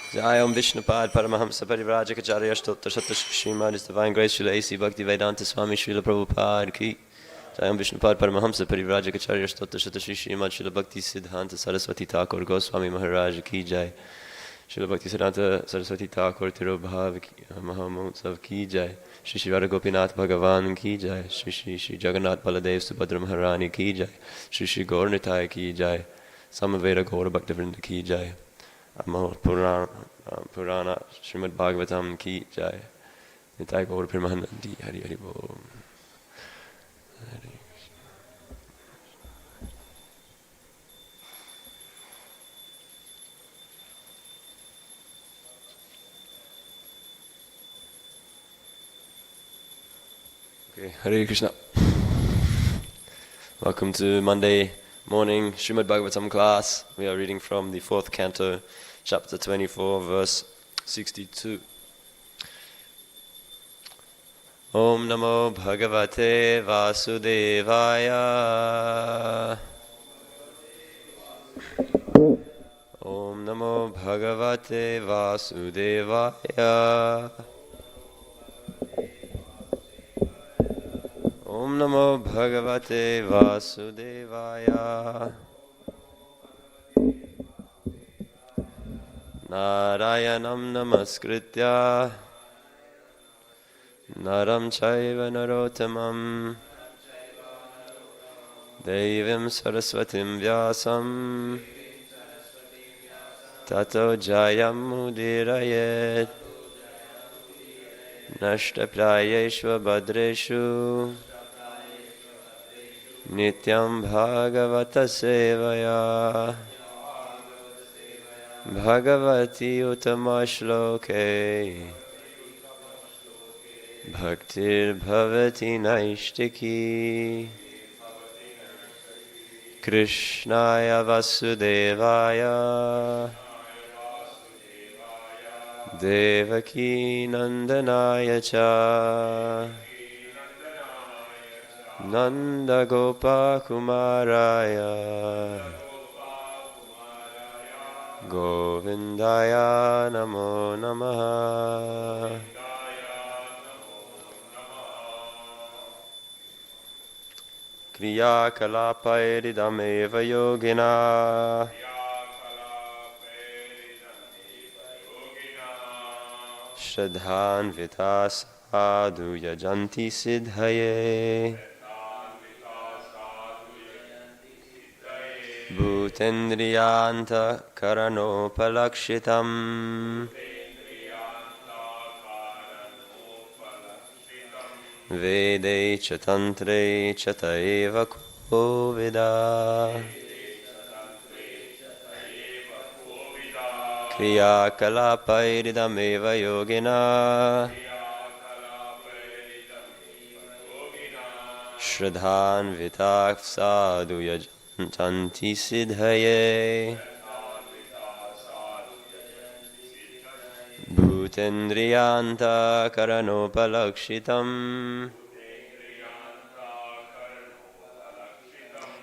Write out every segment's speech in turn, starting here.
Jayam Vishnupad Paramātmā Parivrājaka Stottra Sattva Srimad His Divine Grace Srila A.C. Bhakti Vedanta Swami Srila Prabhupada Ki Jayam Vishnupad Paramātmā Parivrājaka Stottra Sattva Srimad Srila Bhakti Siddhanta Saraswati Thakur Goswami Maharaj Ki Jai Srila Bhakti Siddhanta Saraswati Thakur Tirobhav Mahamotsav Ki Jai Shri Shri Radha Gopinath Bhagavan Ki Jai Shri Shri Jagannath Baladev Subhadra Maharani Ki Jai Shri Shri Gaur Nitai Ki Jai Samaveda Gaur Bhaktivinoda Ki Jai Amar Purana Srimad Bhagavatam Ki Jai Nitai Gaur Premanandi Hari Hari Bol. Okay, Hare Krishna. Welcome to Monday morning Srimad Bhagavatam class. We are reading from the 4th canto, chapter 24, verse 62. Om Namo Bhagavate Vasudevaya. Om Namo Bhagavate Vasudevaya. Om Namo Bhagavate Vasudevaya. Narayanam Namaskritya Naram Chaiva Narottamam Devim Saraswatim Vyasam Tato Jayam Udirayet Nashtaprayeshva Badreshu Nityam Bhagavata Sevaya Bhagavati Utamashloke Bhaktir Bhavati Naishtiki Krishnaya Vasudevaya Devaki Nandanaya Cha Nanda Gopa Kumaraya Govindaya Namo Namaha. Kriya Kalapairidameva Yogina Shradhan Vitas Sadhu Yajanti Siddhaye Bhutendriyanta Karanopalakshitam Vede Chatantre Chataeva Kovida Kriya Kalapairidameva Yogina Shradhan Vitak Sadhu Yajanti Siddhaye Bhutendriyanta Karanopalakshitam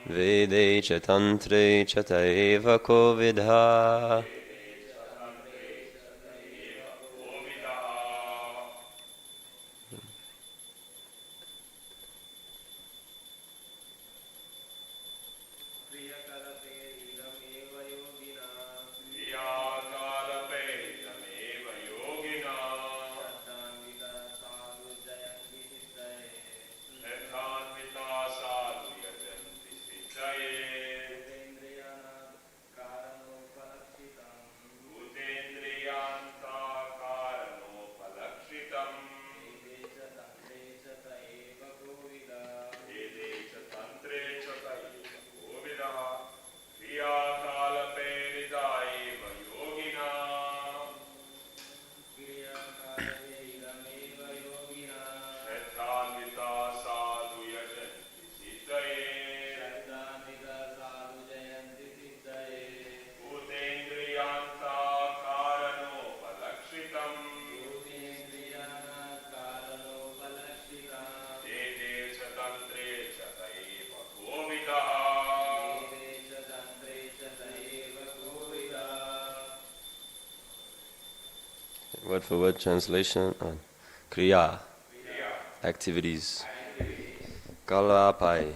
Vede Chatantre Chataeva Kovidha Word for word translation on kriya, activities. Kalapai,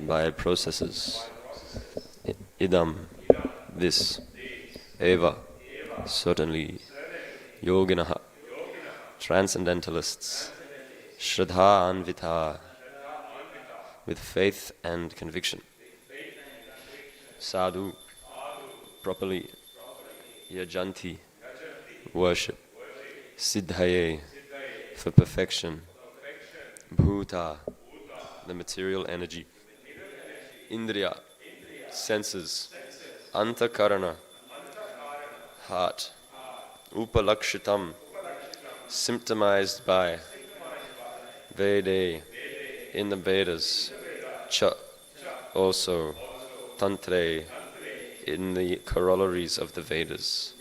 by processes. Idam, this. Eva, certainly. Yoginaha, transcendentalists. Shraddha anvita, with faith and conviction. Sadhu, properly. Yajanti, worship. Siddhaye, for perfection. Bhuta, the material energy. Indriya, senses. Antakarana, heart. Upalakshitam, symptomized by. Vede, in the Vedas. Cha, also. Tantre, in the corollaries of the Vedas.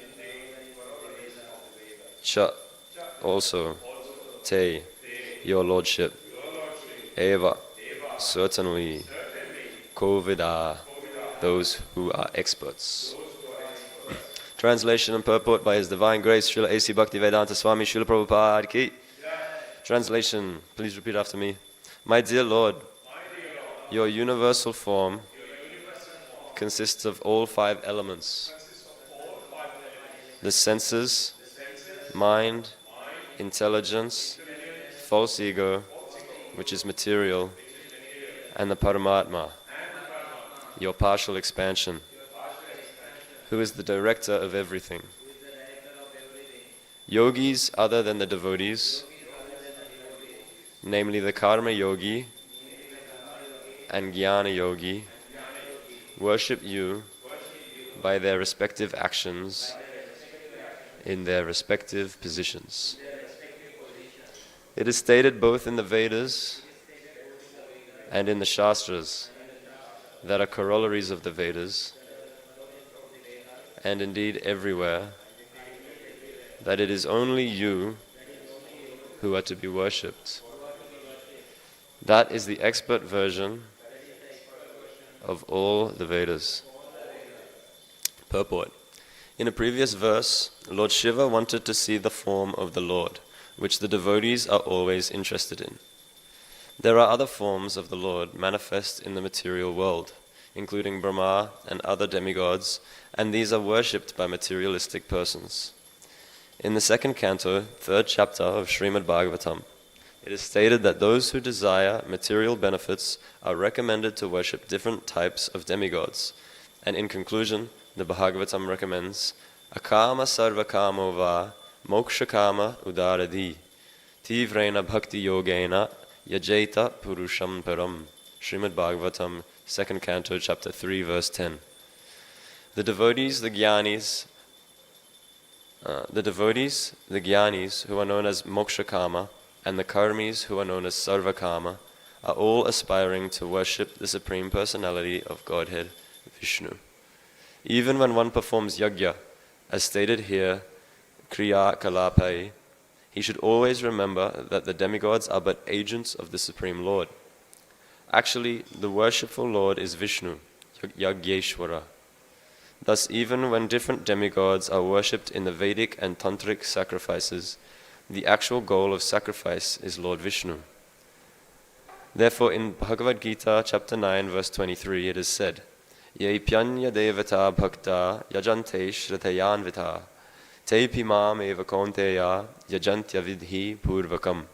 Cha, also. Te, your lordship. Eva, certainly. Kovida, those who are experts. Translation and purport by His Divine Grace, Srila A.C. Bhaktivedanta Swami Srila Prabhupada Ki. Translation, please repeat after me. My dear Lord, your universal form consists of all 5 elements. The senses, mind, intelligence, false ego, which is material, and the Paramātmā, your partial expansion, who is the director of everything. Yogis other than the devotees, namely the karma-yogī and jñāna-yogī, worship you by their respective actions in their respective positions. It is stated both in the Vedas and in the śāstras that are corollaries of the Vedas, and indeed everywhere, that it is only you who are to be worshipped. That is the expert version of all the Vedas. Purport. In a previous verse, Lord Shiva wanted to see the form of the Lord, which the devotees are always interested in. There are other forms of the Lord manifest in the material world, including Brahma and other demigods, and these are worshipped by materialistic persons. In the 2nd canto, 3rd chapter of Srimad Bhagavatam, it is stated that those who desire material benefits are recommended to worship different types of demigods, and in conclusion, the Bhagavatam recommends akama sarvakamo va mokshakama udaradi tivrena bhakti yogena yajeta purusham param. Srimad Bhagavatam, 2nd canto, chapter 3, verse 10. The devotees, the jñānis, who are known as mokshakama, and the karmis, who are known as sarvakama, are all aspiring to worship the Supreme Personality of Godhead, Vishnu. Even when one performs yajna, as stated here, kriya kalapai, he should always remember that the demigods are but agents of the Supreme Lord. Actually, the worshipful Lord is Vishnu, Yagyeshwara. Thus, even when different demigods are worshipped in the Vedic and Tantric sacrifices, the actual goal of sacrifice is Lord Vishnu. Therefore, in Bhagavad Gita, chapter 9, verse 23, it is said, Ye pyanya devata bhakta yajante shrattayanvita te pimam eva konteya yajantya vidhi purvakam.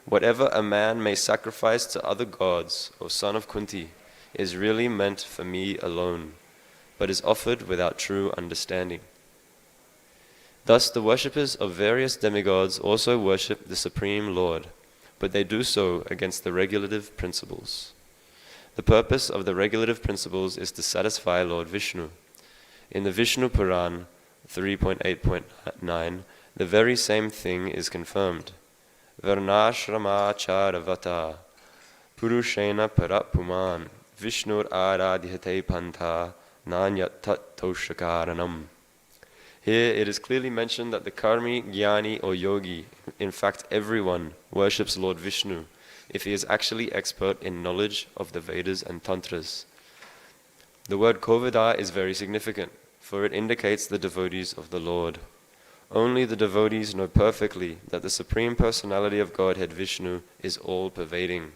Whatever a man may sacrifice to other gods, O son of Kunti, is really meant for me alone, but is offered without true understanding. Thus the worshippers of various demigods also worship the Supreme Lord, but they do so against the regulative principles. The purpose of the regulative principles is to satisfy Lord Vishnu. In the Vishnu Puran 3.8.9, the very same thing is confirmed. Varnashramācharavata Purushena Parapuman Vishnur Aradhyate Pantha Nanyat Tat Toshakaranam. Here it is clearly mentioned that the karmi, jnāni or yogi, in fact everyone, worships Lord Vishnu, if he is actually expert in knowledge of the Vedas and Tantras. The word Kovida is very significant, for it indicates the devotees of the Lord. Only the devotees know perfectly that the Supreme Personality of Godhead Vishnu is all-pervading.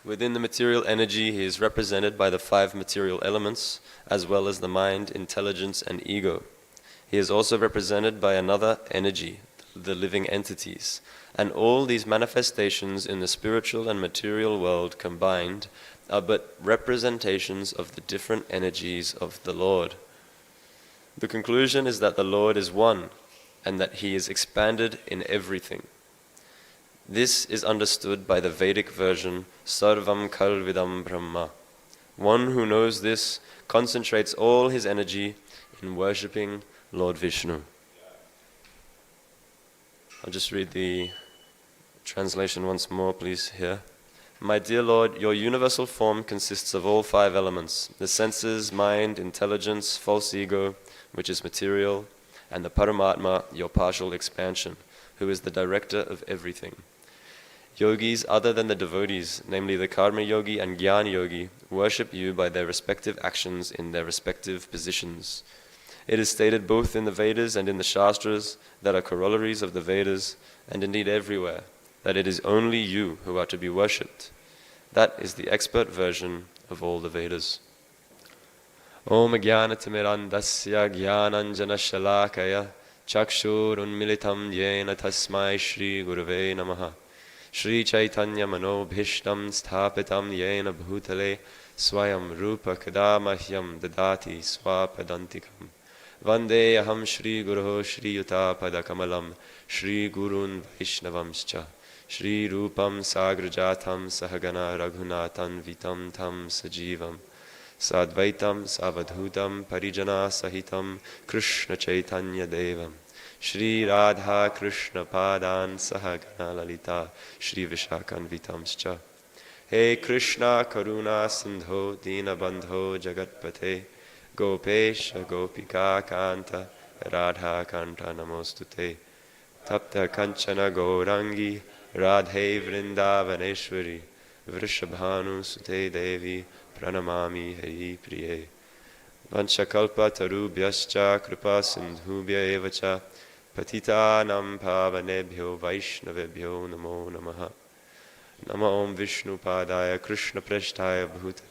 Within the material energy, he is represented by the 5 material elements, as well as the mind, intelligence, and ego. He is also represented by another energy, the living entities, and all these manifestations in the spiritual and material world combined are but representations of the different energies of the Lord. The conclusion is that the Lord is one, and that he is expanded in everything. This is understood by the Vedic version, Sarvam Kalvidam Brahma. One who knows this concentrates all his energy in worshipping Lord Vishnu. I'll just read the translation once more, please, here. My dear Lord, your universal form consists of all 5 elements, the senses, mind, intelligence, false ego, which is material, and the Paramātmā, your partial expansion, who is the director of everything. Yogis other than the devotees, namely the karma-yogī and jñāna-yogī, worship you by their respective actions in their respective positions. It is stated both in the Vedas and in the śāstras that are corollaries of the Vedas, and indeed everywhere, that it is only you who are to be worshipped. That is the expert version of all the Vedas. Om jnana-timirandasya jnananjana-shalakaya chakshurunmilitam yena tasmai Shri Gurave Namaha Shri Chaitanya Manobhishtam Sthapitam Yena Bhutale Swayam Rupa Kadamahyam Dadati Swapadantikam Vande Aham Shri Guruho Shri Yuta Padakamalam Shri Gurun Vaishnavamscha Shri Rupam Sagrajatam Sahagana Raghunatan Vitam Tam Sajivam Sadvaitam Savadhutam Parijana Sahitam Krishna Chaitanya Devam Shri Radha Krishna Padan Sahagana Lalita Shri Vishakan Vitamscha He Krishna Karuna Sindho Dina Bandho Jagatpate Gopesha Gopika Kanta Radha Kanta Namostute Tapta Kanchana Gaurangi Radhe Vrindavaneshwari Vrishabhanu Sute Devi Pranamami Hari Priye Vanchakalpa Tarubhyascha Kripa Sindhubhya Evacha Patitanam Pavanebhyo Vaishnavebhyo Namo Namaha Nama Om Vishnu Padaya Krishna Preshtaya Bhutale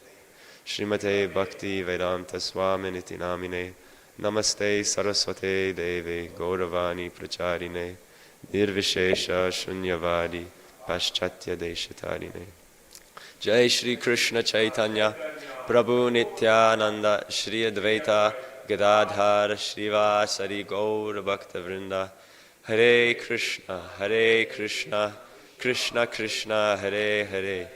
Srimate Bhakti Vedanta Swaminiti Namine Namaste Saraswate Deve Gauravani Pracharine Nirvishesha Shunyavadi Paschatya Deshatarine Jai Shri Krishna Chaitanya Prabhu Nityananda Shri Advaita Gadadhar Shrivasari Gaur Bhakta Vrinda Hare Krishna Krishna Krishna Hare Hare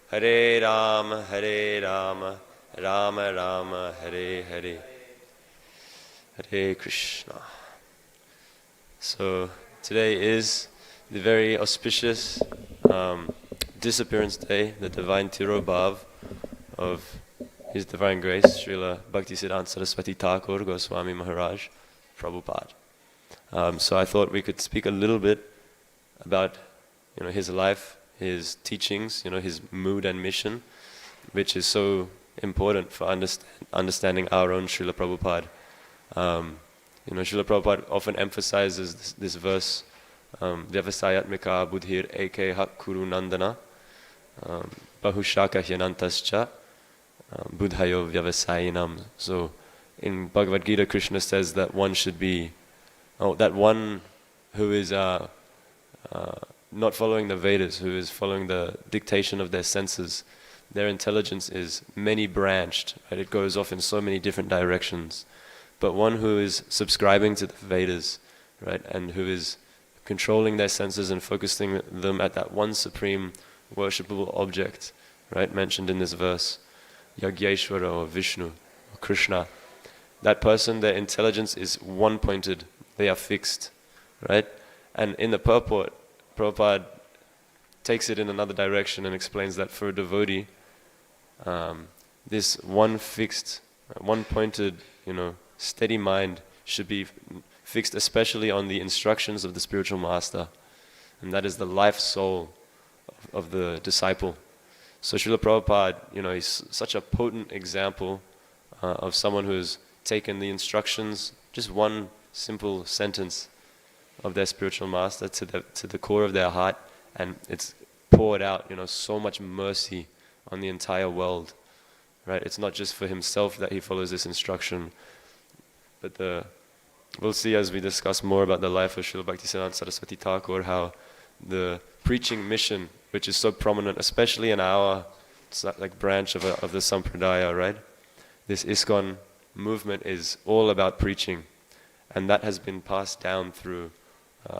Hare Rama Rama Rama Hare Hare Hare Krishna. So today is the very auspicious disappearance day, the divine Tirobhav of His Divine Grace, Srila Bhaktisiddhanta Saraswati Thakur Goswami Maharaj Prabhupada. So I thought we could speak a little bit about, his life, his teachings, his mood and mission, which is so important for understanding our own Srila Prabhupada. Srila Prabhupada often emphasizes this verse, Vyavasayatmika buddhir eke hak kuru nandana bahushaka hyanantascha buddhayo vyavasayinam. So in Bhagavad Gita, Krishna says that one should be, that one who is not following the Vedas, who is following the dictation of their senses, their intelligence is many-branched, right? It goes off in so many different directions. But one who is subscribing to the Vedas, right, and who is controlling their senses and focusing them at that one supreme worshipable object, right, mentioned in this verse, Yagyeshwara or Vishnu or Krishna, that person, their intelligence is one-pointed, they are fixed, right? And in the purport, Prabhupada takes it in another direction and explains that for a devotee, this one fixed, one-pointed, steady mind should be fixed especially on the instructions of the spiritual master, and that is the life soul of the disciple. So Srila Prabhupada, he's such a potent example of someone who's taken the instructions, just one simple sentence of their spiritual master to the core of their heart, and it's poured out, so much mercy on the entire world, right? It's not just for himself that he follows this instruction, but we'll see as we discuss more about the life of Srila Bhaktisiddhanta Saraswati Thakur, how the preaching mission, which is so prominent, especially in our branch of the Sampradaya, right? This ISKCON movement is all about preaching, and that has been passed down through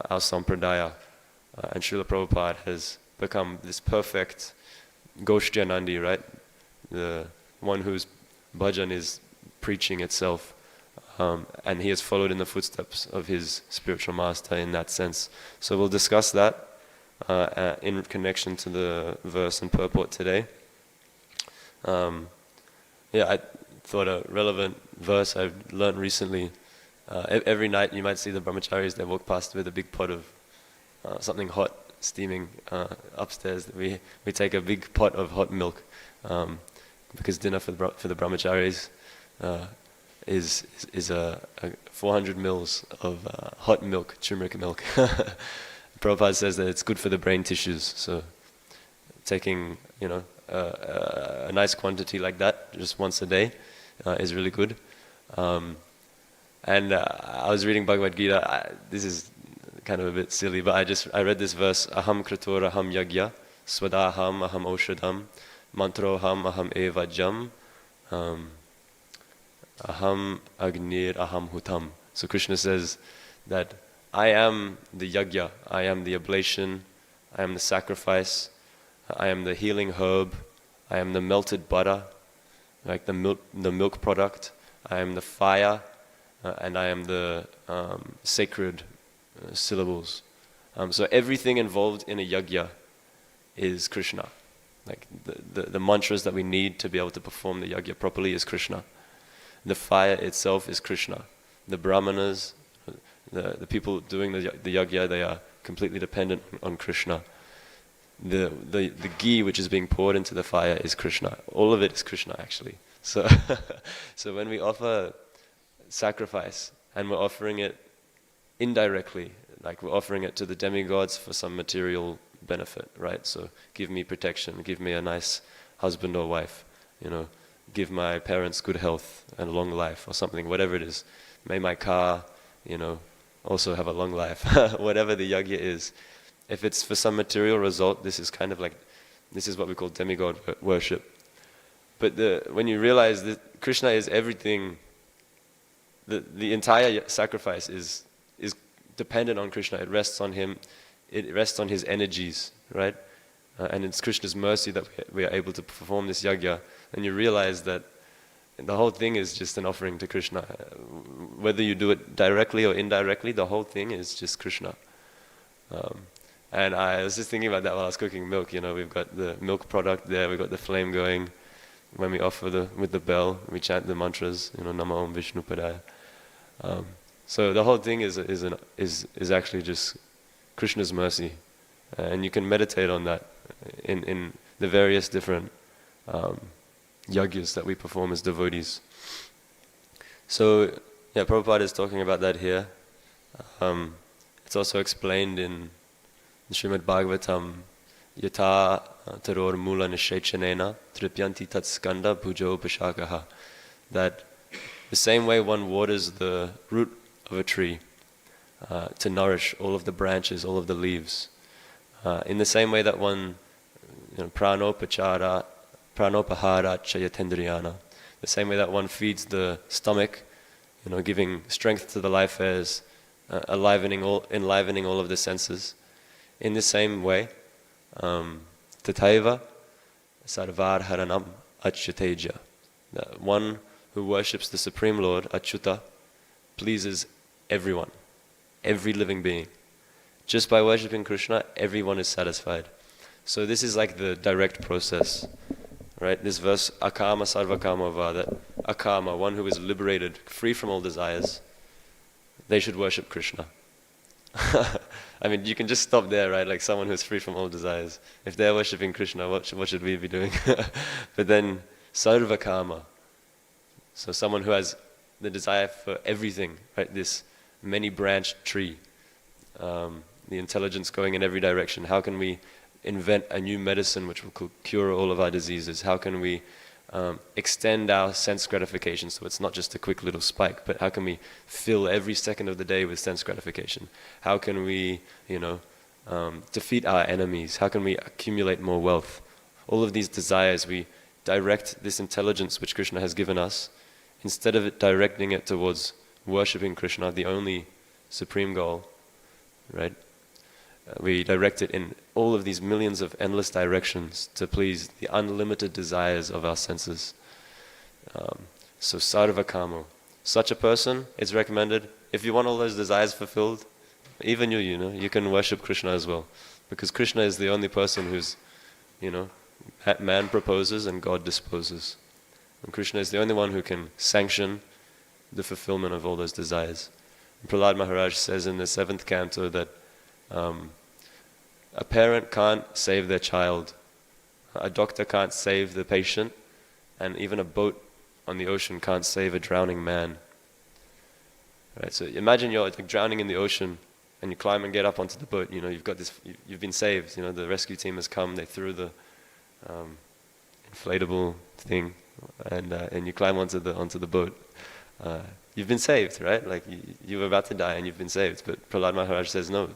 our Sampradaya, and Srila Prabhupada has become this perfect Goshtyanandi, right? The one whose bhajan is preaching itself, and he has followed in the footsteps of his spiritual master in that sense. So we'll discuss that in connection to the verse and purport today. I thought a relevant verse I've learned recently. Every night you might see the brahmacharis, they walk past with a big pot of something hot steaming upstairs. We take a big pot of hot milk because dinner for the brahmacharis is 400 mils of hot milk, turmeric milk. Prabhupada says that it's good for the brain tissues, so taking a nice quantity like that just once a day is really good. And I was reading Bhagavad Gita. This is kind of a bit silly, but I read this verse: Aham kratur aham yagya, swadaham aham oshadam, mantroham aham evajam, aham agnir aham hutam. So Krishna says that I am the yagya, I am the oblation, I am the sacrifice, I am the healing herb, I am the melted butter, like the milk product, I am the fire, and I am the sacred syllables. So everything involved in a yagya is Krishna. Like the mantras that we need to be able to perform the yagya properly is Krishna. The fire itself is Krishna. The brahmanas, the people doing the yagya, they are completely dependent on Krishna. The ghee which is being poured into the fire is Krishna. All of it is Krishna, actually. So so when we offer sacrifice and we're offering it indirectly, like we're offering it to the demigods for some material benefit, right? So give me protection, give me a nice husband or wife, give my parents good health and long life or something, whatever it is. May my car, also have a long life. Whatever the yagya is. If it's for some material result, this is what we call demigod worship. But when you realize that Krishna is everything, the entire sacrifice is dependent on Krishna. It rests on him. It rests on his energies, right? And it's Krishna's mercy that we are able to perform this yagya. And you realize that the whole thing is just an offering to Krishna. Whether you do it directly or indirectly, the whole thing is just Krishna. And I was just thinking about that while I was cooking milk. We've got the milk product there, we've got the flame going. When we offer with the bell, we chant the mantras, Nama Om Vishnu Padaya. So the whole thing is actually just Krishna's mercy. And you can meditate on that in the various different yagyas that we perform as devotees. So, Prabhupada is talking about that here. It's also explained in Srimad Bhagavatam, Yata taror mula nishechanena tripyanti tat skanda bhujo pashakaha. That the same way one waters the root of a tree to nourish all of the branches, all of the leaves, in the same way that one pranopahara chayatendriyana, the same way that one feeds the stomach, giving strength to the life airs, enlivening all of the senses. In the same way, tataiva sarvar haranam achyuteja. One who worships the Supreme Lord, Achyuta, pleases everyone, every living being. Just by worshipping Krishna, everyone is satisfied. So this is like the direct process, right? This verse, akama sarvakama va, that akama, one who is liberated, free from all desires, they should worship Krishna. I mean, you can just stop there, right? Like someone who's free from all desires. If they're worshipping Krishna, what should we be doing? But then, sarvakama, so someone who has the desire for everything, right? This many-branched tree, the intelligence going in every direction. How can we invent a new medicine which will cure all of our diseases? How can we extend our sense gratification so it's not just a quick little spike, but how can we fill every second of the day with sense gratification? How can we, defeat our enemies? How can we accumulate more wealth? All of these desires, we direct this intelligence which Krishna has given us, instead of it directing it towards worshipping Krishna, the only supreme goal, right? We direct it in all of these millions of endless directions to please the unlimited desires of our senses. So sarva kamo. Such a person, it's recommended, if you want all those desires fulfilled, even you can worship Krishna as well. Because Krishna is the only person who's, man proposes and God disposes. And Krishna is the only one who can sanction the fulfillment of all those desires. And Prahlad Maharaj says in the 7th canto that a parent can't save their child, a doctor can't save the patient, and even a boat on the ocean can't save a drowning man. Right? So imagine you're drowning in the ocean, and you climb and get up onto the boat. You've got this. You've been saved. The rescue team has come. They threw the inflatable thing, and you climb onto the boat. You've been saved, right? Like you were about to die, and you've been saved. But Prahlad Maharaj says no.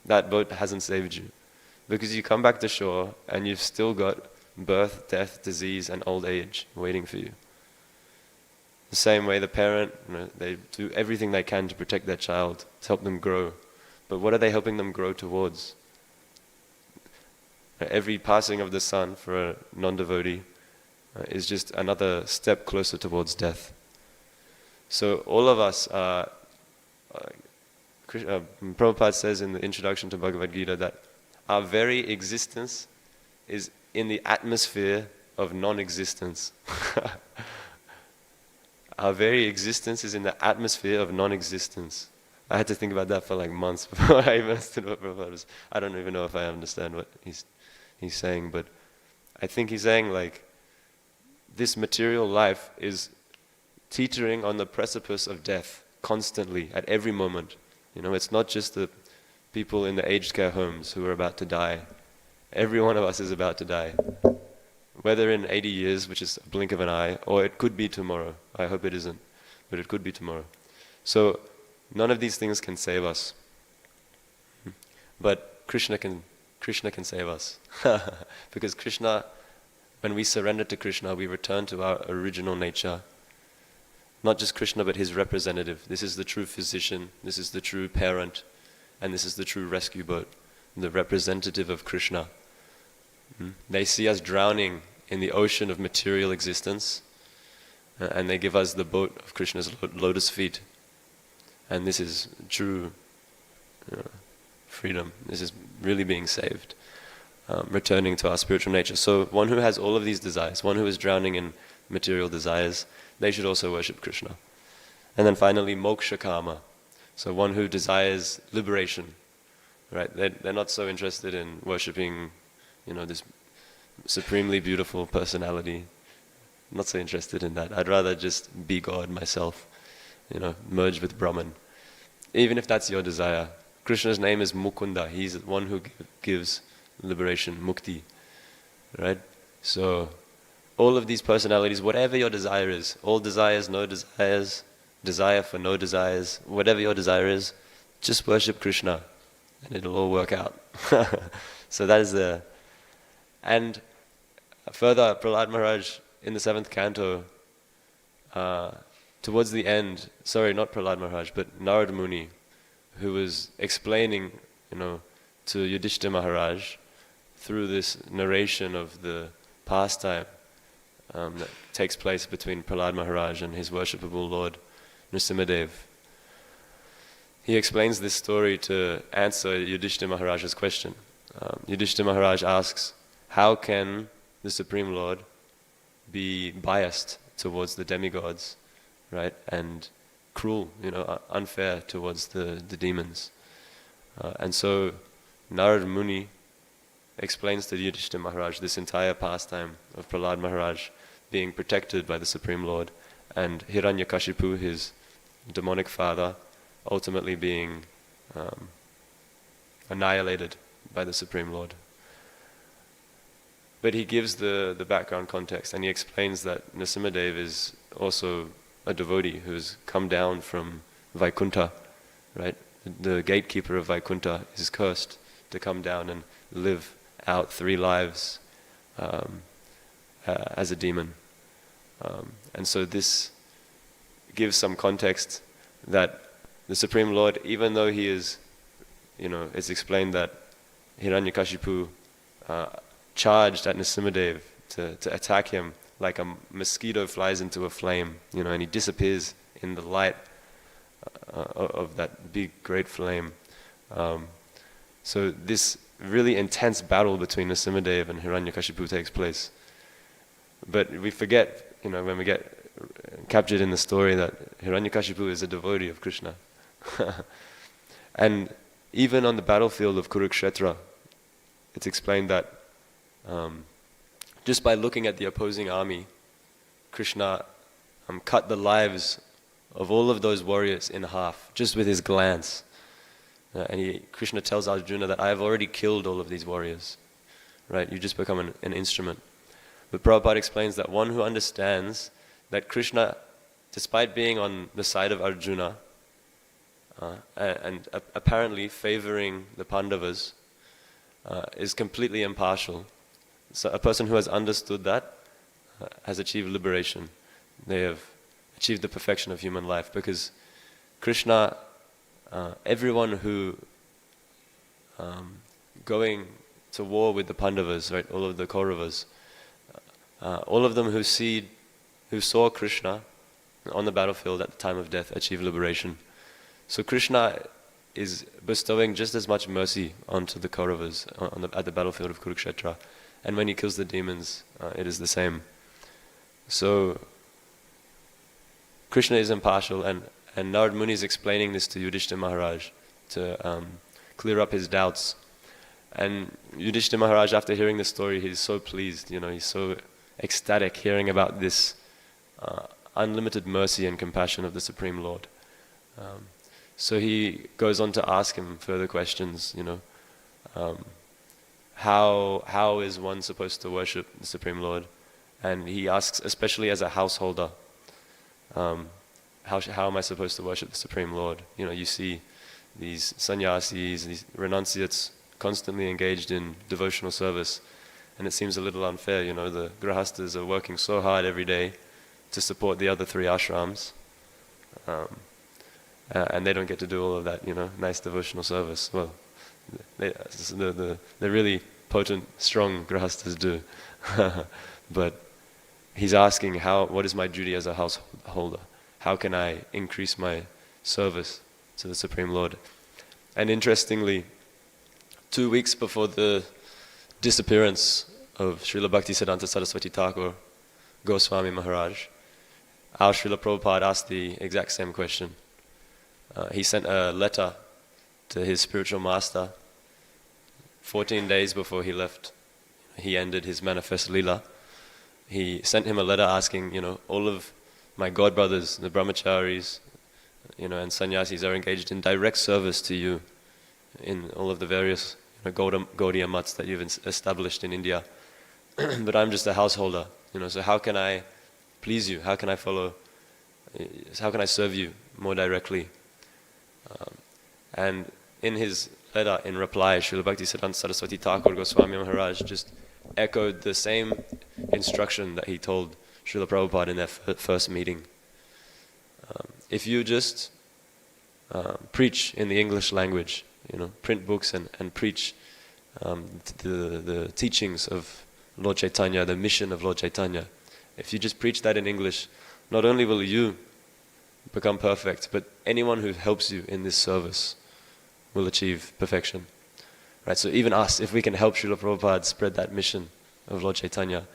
That boat hasn't saved you, because you come back to shore and you've still got birth, death, disease, and old age waiting for you. The same way the parent, they do everything they can to protect their child, to help them grow. But what are they helping them grow towards? Every passing of the sun for a non-devotee is just another step closer towards death. So all of us are... Prabhupada says in the introduction to Bhagavad Gita that our very existence is in the atmosphere of non-existence. Our very existence is in the atmosphere of non-existence. I had to think about that for months before I even understood what Prabhupada was. I don't even know if I understand what he's saying, but I think he's saying this material life is teetering on the precipice of death constantly, at every moment. It's not just the people in the aged care homes who are about to die. Every one of us is about to die. Whether in 80 years, which is a blink of an eye, or it could be tomorrow. I hope it isn't, but it could be tomorrow. So none of these things can save us. But Krishna can save us. Because Krishna, when we surrender to Krishna, we return to our original nature. Not just Krishna, but his representative. This is the true physician, this is the true parent, and this is the true rescue boat, the representative of Krishna. They see us drowning in the ocean of material existence, and they give us the boat of Krishna's lotus feet. And this is true freedom. This is really being saved, returning to our spiritual nature. So one who has all of these desires, one who is drowning in material desires, they should also worship Krishna. And then finally, moksha kama. So one who desires liberation, right? They're not so interested in worshipping, this supremely beautiful personality. Not so interested in that. I'd rather just be God myself, merge with Brahman. Even if that's your desire. Krishna's name is Mukunda. He's the one who gives liberation, mukti, right? So all of these personalities, whatever your desire is, all desires, no desires, desire for no desires, whatever your desire is, just worship Krishna and it'll all work out. So that is the... And further, Prahlad Maharaj in the 7th canto, towards the end, sorry, not Prahlad Maharaj, but Narad Muni, who was explaining, to Yudhishthira Maharaj through this narration of the pastime that takes place between Prahlad Maharaj and his worshipable Lord Nrsimhadev. He explains this story to answer Yudhishthira Maharaj's question. Yudhishthira Maharaj asks, how can the Supreme Lord be biased towards the demigods, right, and cruel, unfair towards the demons? And so Narad Muni explains to Yudhishthira Maharaj this entire pastime of Prahlad Maharaj being protected by the Supreme Lord, and Hiranyakashipu, his demonic father, ultimately being annihilated by the Supreme Lord. But he gives the background context, and he explains that Nrsimhadev is also a devotee who's come down from Vaikuntha, right? The gatekeeper of Vaikuntha is cursed to come down and live out 3 lives as a demon. And so this gives some context that the Supreme Lord, even though he is, it's explained that Hiranyakashipu charged at Nrsimhadev to attack him like a mosquito flies into a flame, and he disappears in the light of that big, great flame. So this really intense battle between Nrsimhadev and Hiranyakashipu takes place. But we forget, when we get captured in the story, that Hiranyakashipu is a devotee of Krishna. And even on the battlefield of Kurukshetra, it's explained that just by looking at the opposing army, Krishna cut the lives of all of those warriors in half, just with his glance. And Krishna tells Arjuna that I have already killed all of these warriors. Right? You just become an instrument. But Prabhupada explains that one who understands that Krishna, despite being on the side of Arjuna, and apparently favoring the Pandavas, is completely impartial. So a person who has understood that has achieved liberation. They have achieved the perfection of human life, because Krishna, everyone who going to war with the Pandavas, right, all of the Kauravas, all of them who saw Krishna on the battlefield at the time of death achieve liberation. So Krishna is bestowing just as much mercy onto the Kauravas at the battlefield of Kurukshetra. And when he kills the demons, it is the same. So Krishna is impartial, and Narad Muni is explaining this to Yudhishthira Maharaj to clear up his doubts. And Yudhishthira Maharaj, after hearing this story, he's so pleased, he's so ecstatic hearing about this unlimited mercy and compassion of the Supreme Lord. So he goes on to ask him further questions, how is one supposed to worship the Supreme Lord? And he asks, especially as a householder, how am I supposed to worship the Supreme Lord? You see these sannyasis, these renunciates constantly engaged in devotional service, and it seems a little unfair, the grahastas are working so hard every day to support the other 3 ashrams, and they don't get to do all of that, nice devotional service. Well, the really potent, strong grahastas do. But he's asking, what is my duty as a householder? How can I increase my service to the Supreme Lord? And interestingly, 2 weeks before the disappearance of Srila Bhaktisiddhanta Saraswati Thakur Goswami Maharaj, our Srila Prabhupada asked the exact same question. He sent a letter to his spiritual master 14 days before he left. He ended his manifest lila. He sent him a letter asking, all of my godbrothers, the brahmacharis, and sannyasis are engaged in direct service to you in all of the various Gaudiya mats that you've established in India. But I'm just a householder, so how can I please you? How can I serve you more directly? And in his letter, in reply, Srila Bhaktisiddhanta Saraswati Thakur Goswami Maharaj just echoed the same instruction that he told Srila Prabhupada in their first meeting. If you just preach in the English language, print books and preach the teachings of Lord Chaitanya, the mission of Lord Chaitanya, if you just preach that in English, not only will you become perfect, but anyone who helps you in this service will achieve perfection. Right? So even us, if we can help Srila Prabhupada spread that mission of Lord Chaitanya,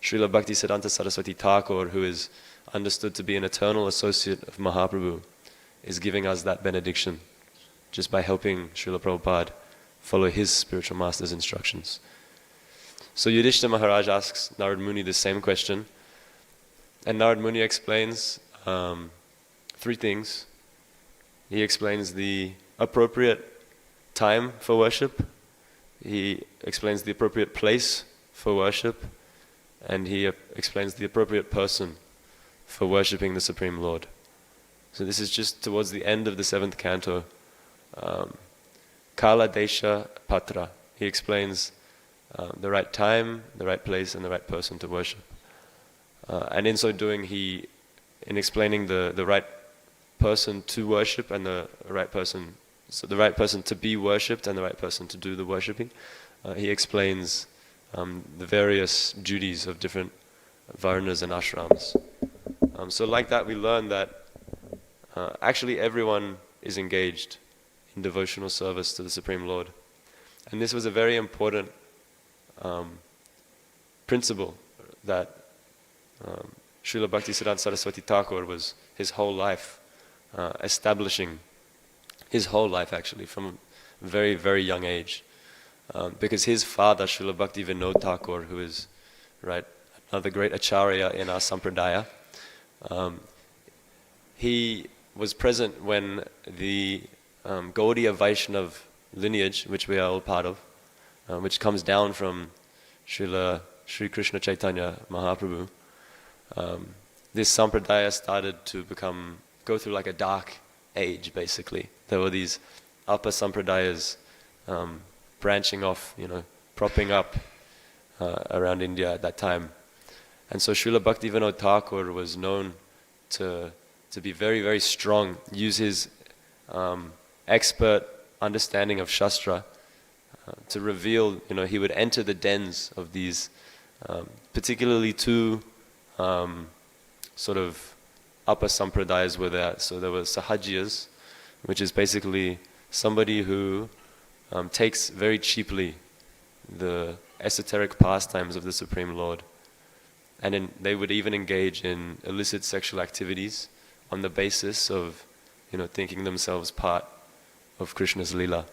Srila Bhaktisiddhanta Saraswati Thakur, who is understood to be an eternal associate of Mahaprabhu, is giving us that benediction just by helping Srila Prabhupada follow his spiritual master's instructions. So Yudhishthira Maharaj asks Narad Muni the same question, and Narad Muni explains 3 things. he explains the appropriate time for worship, he explains the appropriate place for worship, and he explains the appropriate person for worshipping the Supreme Lord. So this is just towards the end of the 7th canto. Kala Desha Patra. He explains the right time, the right place, and the right person to worship. And in so doing, in explaining the right person to worship and the right person to be worshipped and the right person to do the worshipping, he explains the various duties of different varnas and ashrams. So like that, we learn that actually everyone is engaged in devotional service to the Supreme Lord. And this was a very important principle that Srila Bhaktisiddhanta Saraswati Thakur was his whole life establishing, his whole life actually, from a very, very young age. Because his father, Srila Bhakti Vinod Thakur, who is another great acharya in our sampradaya, he was present when the Gaudiya Vaishnava lineage, which we are all part of, which comes down from Sri Krishna Chaitanya Mahaprabhu, this sampradaya started to go through like a dark age, basically. There were these upper sampradayas branching off, propping up around India at that time. And so Srila Bhaktivinoda Thakur was known to be very, very strong, use his expert understanding of Shastra to reveal, he would enter the dens of these, particularly two sort of upper sampradayas were there. So there were Sahajiyas, which is basically somebody who takes very cheaply the esoteric pastimes of the Supreme Lord. And they would even engage in illicit sexual activities on the basis of, thinking themselves part of Krishna's Leela.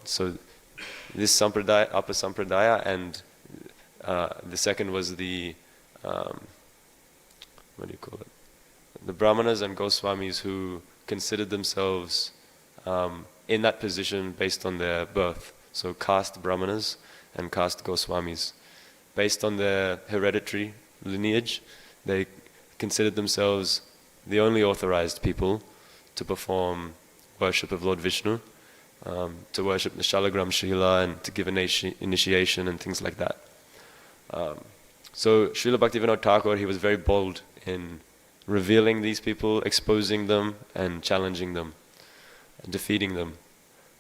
So this sampradaya, upper sampradaya, and the second was the, the Brahmanas and Goswamis who considered themselves in that position based on their birth. So caste Brahmanas and caste Goswamis. Based on their hereditary lineage, they considered themselves the only authorized people to perform worship of Lord Vishnu, to worship the Shalagram Srila and to give initiation and things like that. So Srila Bhaktivinoda Thakur, he was very bold in revealing these people, exposing them and challenging them, and defeating them.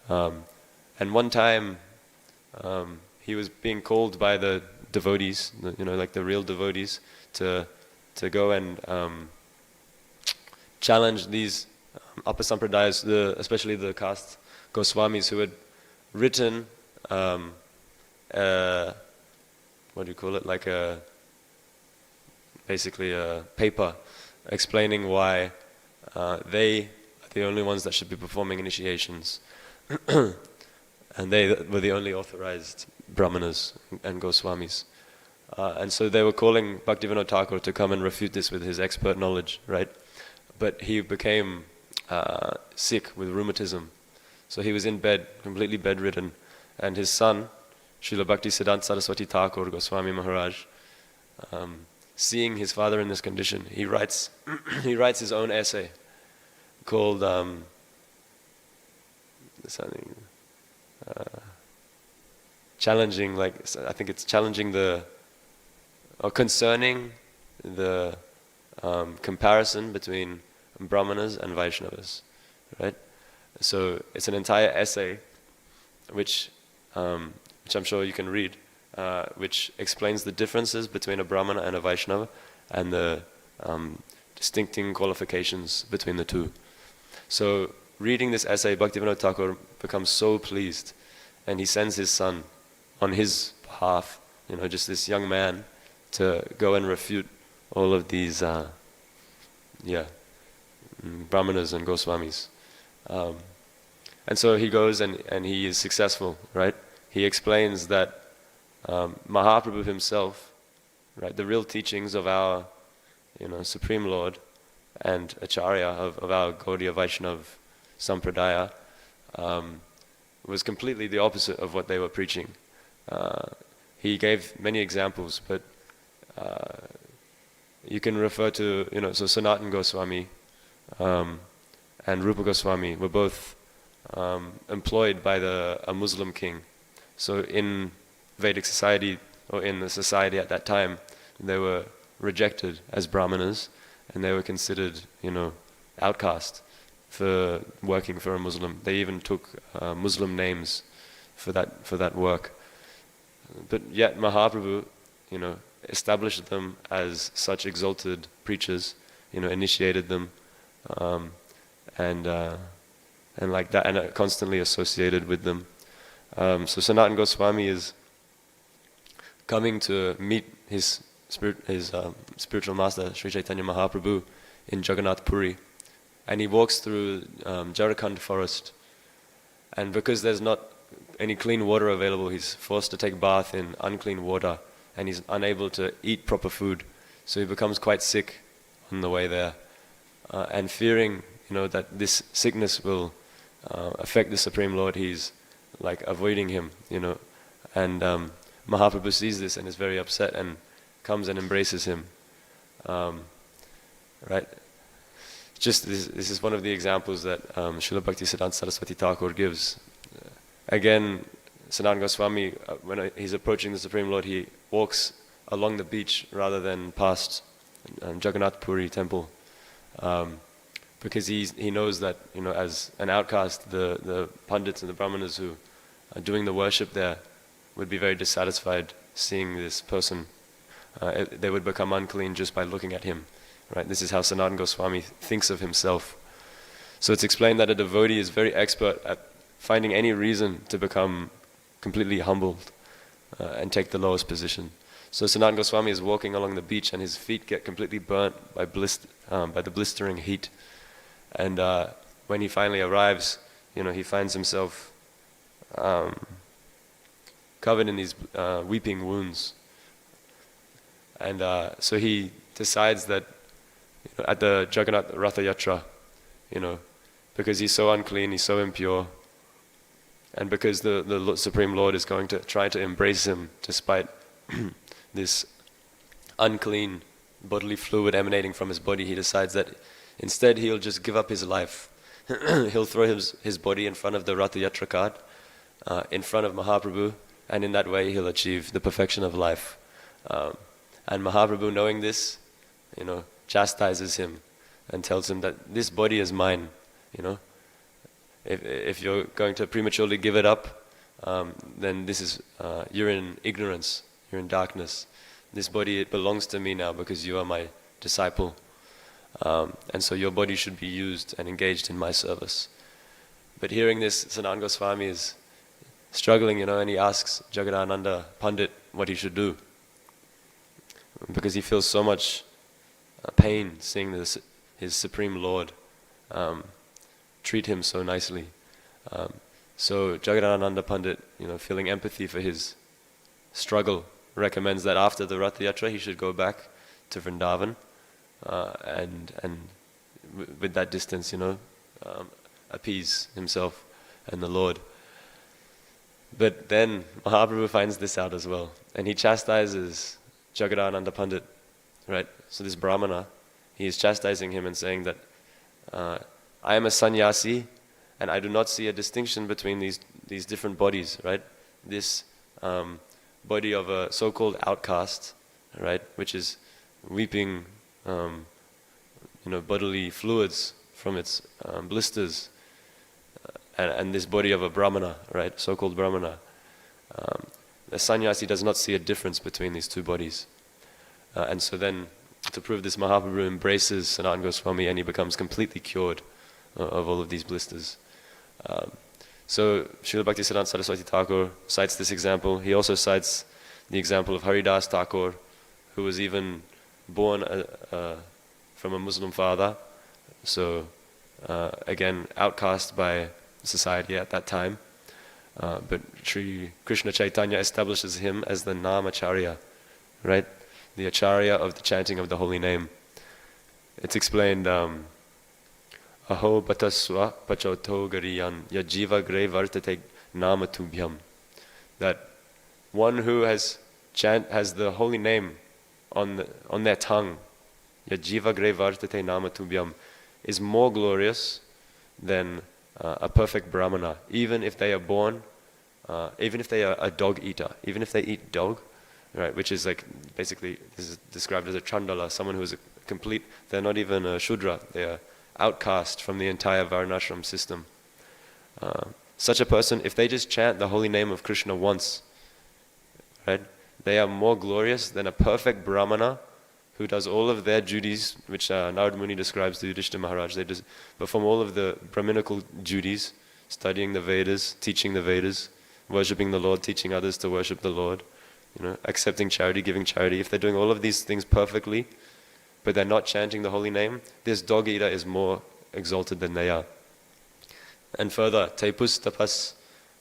And one time he was being called by the devotees, like the real devotees, to go and challenge these upper sampradayas, especially the caste Goswamis, who had written basically a paper explaining why they are the only ones that should be performing initiations, and they were the only authorized Brahmanas and Goswamis. And so they were calling Bhaktivinoda Thakur to come and refute this with his expert knowledge, right? But he became sick with rheumatism. So he was in bed, completely bedridden. And his son, Srila Bhaktisiddhanta Saraswati Thakur Goswami Maharaj, seeing his father in this condition, he writes his own essay called concerning the comparison between Brahmanas and Vaishnavas, right? So it's an entire essay which I'm sure you can read, which explains the differences between a Brahmana and a Vaishnava and the distincting qualifications between the two. So reading this essay, Bhaktivinoda Thakur becomes so pleased, and he sends his son on his behalf, just this young man, to go and refute all of these Brahmanas and Goswamis. And so he goes and he is successful, right? He explains that Mahaprabhu himself, right, the real teachings of our Supreme Lord and Acharya of our Gaudiya Vaishnava sampradaya was completely the opposite of what they were preaching. He gave many examples, but you can refer to, so Sanatana Goswami and Rupa Goswami were both employed by a Muslim king. So in Vedic society, or in the society at that time, they were rejected as brahmanas, and they were considered, outcast for working for a Muslim. They even took Muslim names for that work. But yet Mahaprabhu, established them as such exalted preachers, initiated them, and like that, and are constantly associated with them. So Sanatana Goswami is coming to meet his spiritual master, Sri Chaitanya Mahaprabhu, in Jagannath Puri, and he walks through Jharkhand forest, and because there's not any clean water available, he's forced to take bath in unclean water, and he's unable to eat proper food, so he becomes quite sick on the way there, and fearing that this sickness will affect the Supreme Lord, he's like avoiding him, and Mahaprabhu sees this and is very upset and comes and embraces him. Right? Just this is one of the examples that Srila Bhaktisiddhanta Saraswati Thakur gives. Again, Sanatana Goswami, when he's approaching the Supreme Lord, he walks along the beach rather than past Jagannath Puri temple, because he knows that as an outcast, the Pandits and the Brahmanas who are doing the worship there would be very dissatisfied seeing this person. They would become unclean just by looking at him. Right? This is how Sanatana Goswami thinks of himself. So it's explained that a devotee is very expert at finding any reason to become completely humbled and take the lowest position. So Sanatana Goswami is walking along the beach and his feet get completely burnt by the blistering heat. And when he finally arrives, he finds himself covered in these weeping wounds. And so he decides that at the Jagannath Ratha Yatra, because he's so unclean, he's so impure, and because the Supreme Lord is going to try to embrace him despite this unclean bodily fluid emanating from his body, he decides that instead he'll just give up his life. He'll throw his body in front of the Ratha Yatra cart, in front of Mahaprabhu, and in that way he'll achieve the perfection of life. And Mahaprabhu, knowing this, chastises him and tells him that this body is mine. If you're going to prematurely give it up, then you're in ignorance, you're in darkness. This body, it belongs to me now because you are my disciple. And so your body should be used and engaged in my service. But hearing this, Sanatana Goswami is struggling, and he asks Jagadananda Pandit what he should do, because he feels so much pain seeing his Supreme Lord treat him so nicely. So Jagadananda Pandit, feeling empathy for his struggle, recommends that after the Ratha Yatra he should go back to Vrindavan, and with that distance, appease himself and the Lord. But then Mahaprabhu finds this out as well, and he chastises Jagadananda Pandit, right? So this Brahmana, he is chastising him and saying that I am a sannyasi, and I do not see a distinction between these different bodies, right? This body of a so-called outcast, right, which is weeping, bodily fluids from its blisters, and this body of a brahmana, right, so-called brahmana. The sannyasi does not see a difference between these two bodies. And so then, to prove this, Mahaprabhu embraces Sanatana Goswami and he becomes completely cured of all of these blisters. So Srila Bhaktisiddhanta Saraswati Thakur cites this example. He also cites the example of Haridas Thakur, who was even born from a Muslim father. So again, outcast by society at that time. But Sri Krishna Chaitanya establishes him as the Namacharya, right? The Acharya of the chanting of the holy name. It's explained, Aho bataswa pachoto gariyan yajiva gre vartate nama tubhyam. That one who has the holy name on their tongue, yajiva gre vartate nama tubhyam, is more glorious than a perfect brahmana, even if they are born, even if they are a dog eater, even if they eat dog, right? Which is like, basically, this is described as a chandala, someone who is a complete, they're not even a shudra, they are outcast from the entire varnashram system. Such a person, if they just chant the holy name of Krishna once, right, they are more glorious than a perfect brahmana who does all of their duties, which Narad Muni describes to Yudhishthira Maharaj. They just perform all of the Brahminical duties, studying the Vedas, teaching the Vedas, worshipping the Lord, teaching others to worship the Lord, accepting charity, giving charity. If they're doing all of these things perfectly, but they're not chanting the holy name, this dog eater is more exalted than they are. And further, te pustapas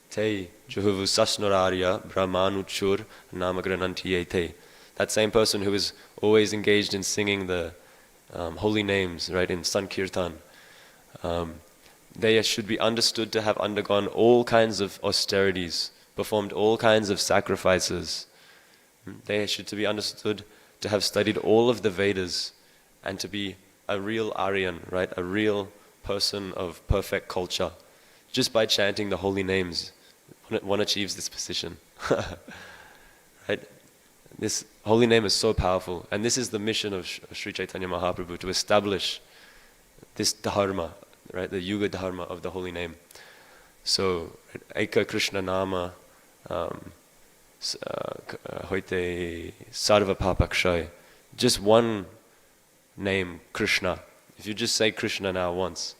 te juhuvu sasnorarya brahmanuchur namagranantiyete. That same person who is always engaged in singing the holy names, right, in Sankirtan, they should be understood to have undergone all kinds of austerities, performed all kinds of sacrifices. They should to be understood to have studied all of the Vedas and to be a real Aryan, right, a real person of perfect culture. Just by chanting the holy names, one achieves this position. Right? This holy name is so powerful, and this is the mission of Sri Chaitanya Mahaprabhu, to establish this dharma, right, the yuga dharma of the holy name. So, Eka Krishna Nama, hoite sarva papakshay, just one name, Krishna. If you just say Krishna now once,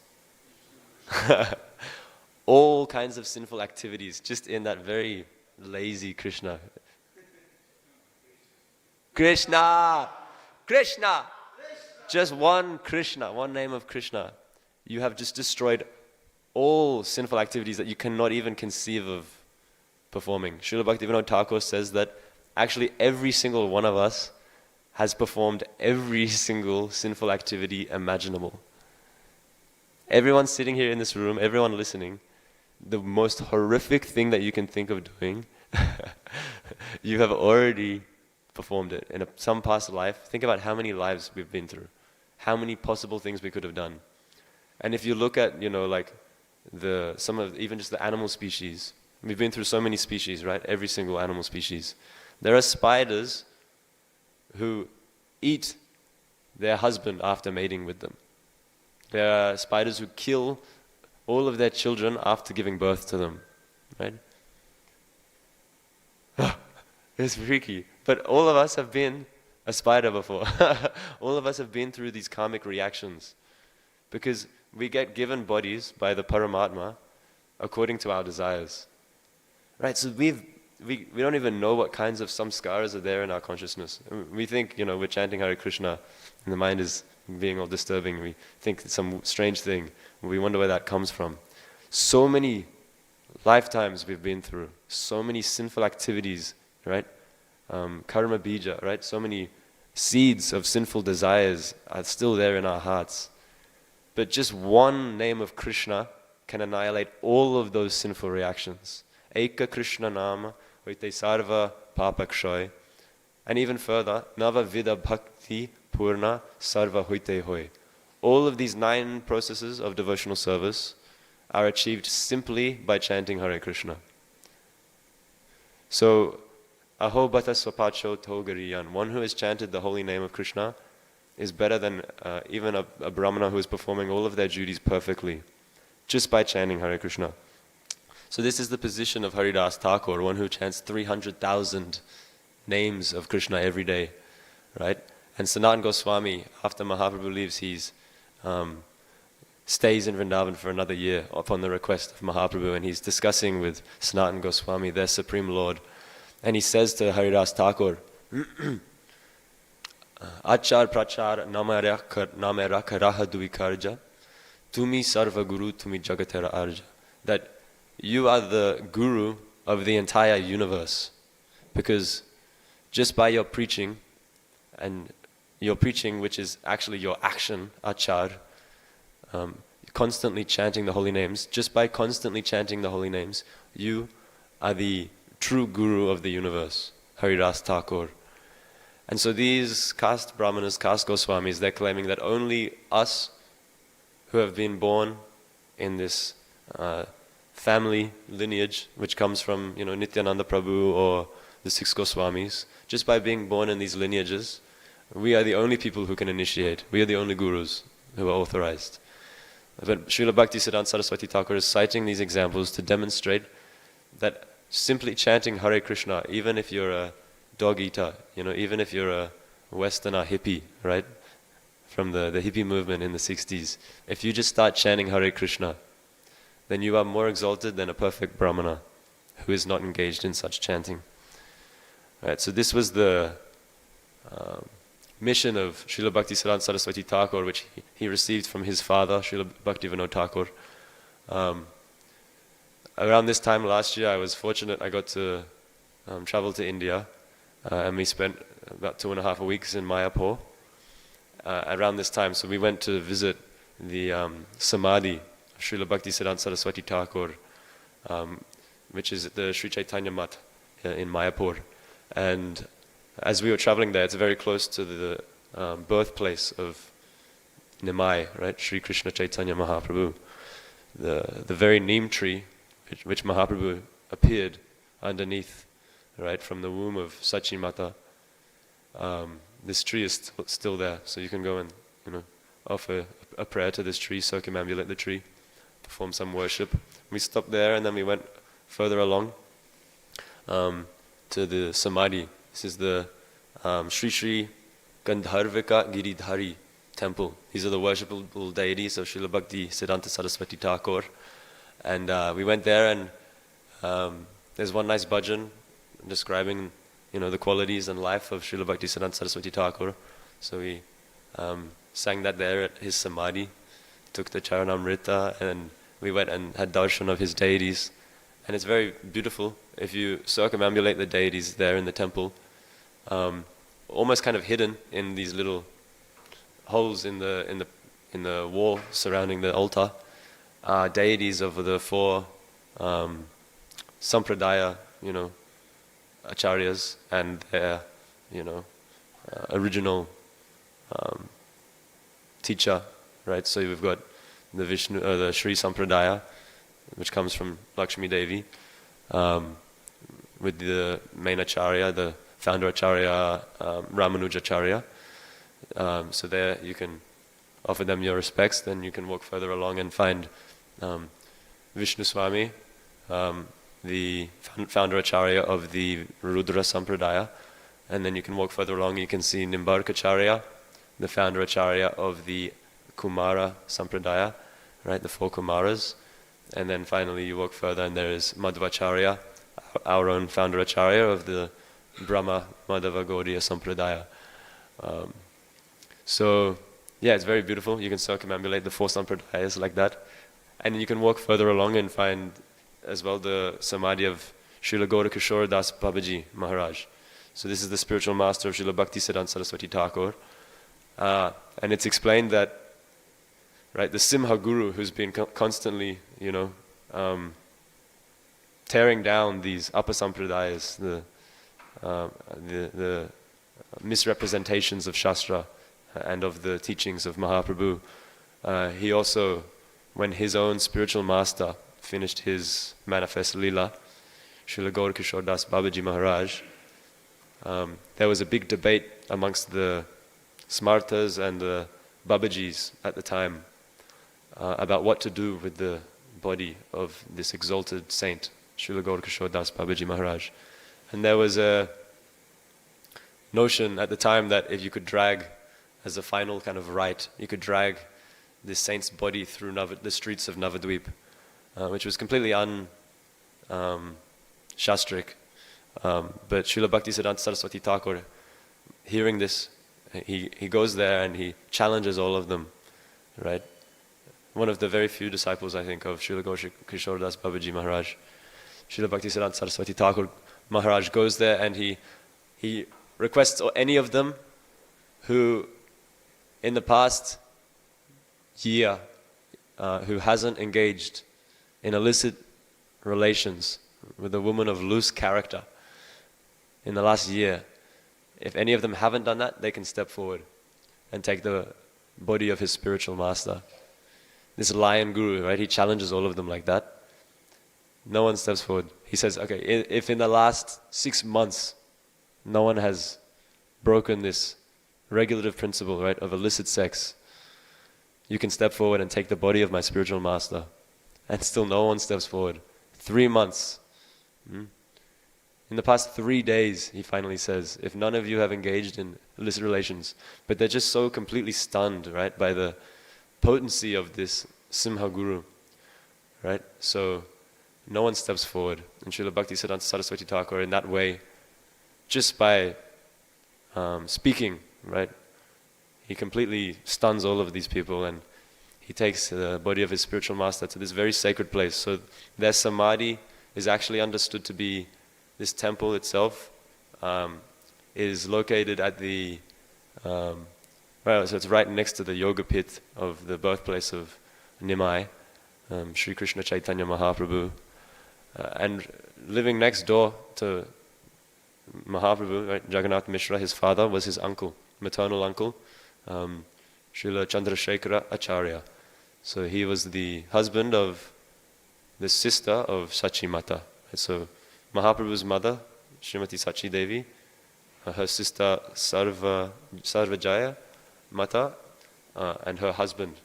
all kinds of sinful activities, just in that very lazy Krishna. Krishna! Krishna! Just one Krishna, one name of Krishna. You have just destroyed all sinful activities that you cannot even conceive of performing. Srila Bhaktivinoda Thakur says that actually every single one of us has performed every single sinful activity imaginable. Everyone sitting here in this room, everyone listening, the most horrific thing that you can think of doing, you have already performed it in some past life. Think about how many lives we've been through, how many possible things we could have done. And if you look at, like some of even just the animal species, we've been through so many species, right? Every single animal species. There are spiders who eat their husband after mating with them. There are spiders who kill all of their children after giving birth to them, right? It's freaky. But all of us have been a spider before. All of us have been through these karmic reactions, because we get given bodies by the Paramātmā according to our desires. Right, so we don't even know what kinds of samskaras are there in our consciousness. We think, we're chanting Hare Krishna and the mind is being all disturbing. We think it's some strange thing. We wonder where that comes from. So many lifetimes we've been through, so many sinful activities, right? Karma bija, right? So many seeds of sinful desires are still there in our hearts. But just one name of Krishna can annihilate all of those sinful reactions. Eka Krishna Nama, hoite sarva papakshay. And even further, Nava Vida Bhakti Purna Sarva Hoite Hoy. All of these 9 processes of devotional service are achieved simply by chanting Hare Krishna. So, Aho Bata Swapacho Togariyan, one who has chanted the holy name of Krishna is better than even a brahmana who is performing all of their duties perfectly, just by chanting Hare Krishna. So this is the position of Haridas Thakur, one who chants 300,000 names of Krishna every day, right? And Sanatana Goswami, after Mahaprabhu leaves, he's stays in Vrindavan for another year upon the request of Mahaprabhu, and he's discussing with Sanatana Goswami, their Supreme Lord. And he says to Haridas Thakur, Achar prachar nameraka raha duikarja, tumi sarva guru tumi jagatera arja. That you are the guru of the entire universe, because just by your preaching, and your preaching which is actually your action, achar, constantly chanting the holy names, just by constantly chanting the holy names, you are the true guru of the universe, Haridas Thakur. And so these caste brahmanas, caste Goswamis, they're claiming that only us who have been born in this family lineage, which comes from, Nityananda Prabhu or the 6 Goswamis, just by being born in these lineages, we are the only people who can initiate. We are the only gurus who are authorized. But Srila Bhaktisiddhanta Saraswati Thakur is citing these examples to demonstrate that simply chanting Hare Krishna, even if you're a dog-eater, even if you're a Westerner hippie, right? From the hippie movement in the 60s, if you just start chanting Hare Krishna, then you are more exalted than a perfect brahmana who is not engaged in such chanting. Right, so this was the mission of Srila Bhaktisiddhanta Saraswati Thakur, which he received from his father, Srila Bhaktivinoda Thakur. Around this time last year, I was fortunate. I got to travel to India, and we spent about 2.5 weeks in Mayapur. Around this time, so we went to visit the Samadhi of Srila Bhaktisiddhanta Saraswati Thakur, which is the Sri Chaitanya Mat in Mayapur. And as we were traveling there, it's very close to the birthplace of Nimai, right? Sri Krishna Chaitanya Mahaprabhu, the very neem tree which Mahaprabhu appeared underneath, right, from the womb of Sachi Mata. This tree is still there, so you can go and offer a prayer to this tree, circumambulate the tree, perform some worship. We stopped there, and then we went further along to the Samadhi. This is the Sri Sri Gandharvika Giridhari temple. These are the worshipable deities of Srila Bhaktisiddhanta Saraswati Thakur. And we went there, and there's one nice bhajan describing the qualities and life of Srila Bhaktisiddhanta Saraswati Thakur. So we sang that there at his Samadhi, took the Charanamrita, and we went and had darshan of his deities. And it's very beautiful. If you circumambulate the deities there in the temple, almost kind of hidden in these little holes in the wall surrounding the altar, are deities of the 4 sampradaya, acharyas and their, original teacher, right? So we've got the the Sri Sampradaya, which comes from Lakshmi Devi, with the main acharya, the founder acharya, Ramanujacharya. So there you can offer them your respects. Then you can walk further along and find Vishnu Swami, the founder acharya of the Rudra Sampradaya. And then you can walk further along, you can see Nimbarkacharya, the founder acharya of the Kumara Sampradaya, right, the 4 Kumaras. And then finally you walk further and there is Madhvacharya, our own founder acharya of the Brahma Madhava Gaudiya Sampradaya. So yeah, it's very beautiful. You can circumambulate the 4 Sampradayas like that. And you can walk further along and find as well the Samadhi of Srila Gaura Das Babaji Maharaj. So this is the spiritual master of Srila Bhaktisiddhanta Saraswati Thakur. And it's explained that, right, the Simha Guru, who's been constantly, tearing down these upper sampradayas, the misrepresentations of Shastra and of the teachings of Mahaprabhu, he also, when his own spiritual master finished his manifest lila, Srila Gaura Das Babaji Maharaj, there was a big debate amongst the Smartas and the Babajis at the time about what to do with the body of this exalted saint, Srila Gaura Das Babaji Maharaj. And there was a notion at the time that if you could drag, as a final kind of rite, you could drag this saint's body through the streets of Navadvip, which was completely shastric. But Srila Bhaktisiddhanta Saraswati Thakur, hearing this, he goes there and he challenges all of them, right? One of the very few disciples, I think, of Srila Gaura Das Babaji Maharaj, Srila Bhaktisiddhanta Saraswati Thakur Maharaj goes there and he requests any of them who in the past year who hasn't engaged in illicit relations with a woman of loose character in the last year, if any of them haven't done that, they can step forward and take the body of his spiritual master. This lion guru, right, he challenges all of them like that. No one steps forward. He says, okay, if in the last 6 months no one has broken this regulative principle, right, of illicit sex, you can step forward and take the body of my spiritual master. And still no one steps forward. 3 months. In the past 3 days, he finally says, if none of you have engaged in illicit relations, but they're just so completely stunned, right, by the potency of this Simha Guru, right? So no one steps forward. And Srila Bhaktisiddhanta Saraswati Thakur, in that way, just by speaking, right, he completely stuns all of these people, and he takes the body of his spiritual master to this very sacred place. So their samadhi is actually understood to be this temple itself, is located at the well, so it's right next to the yoga pit of the birthplace of Nimai, Sri Krishna Chaitanya Mahaprabhu, and living next door to Mahaprabhu, right, Jagannath Mishra, his father, was his uncle, maternal uncle, Srila Chandrasekhara Acharya. So he was the husband of the sister of Sachi Mata. So Mahaprabhu's mother, Srimati Sachi Devi, her sister Sarvajaya Mata, and her husband,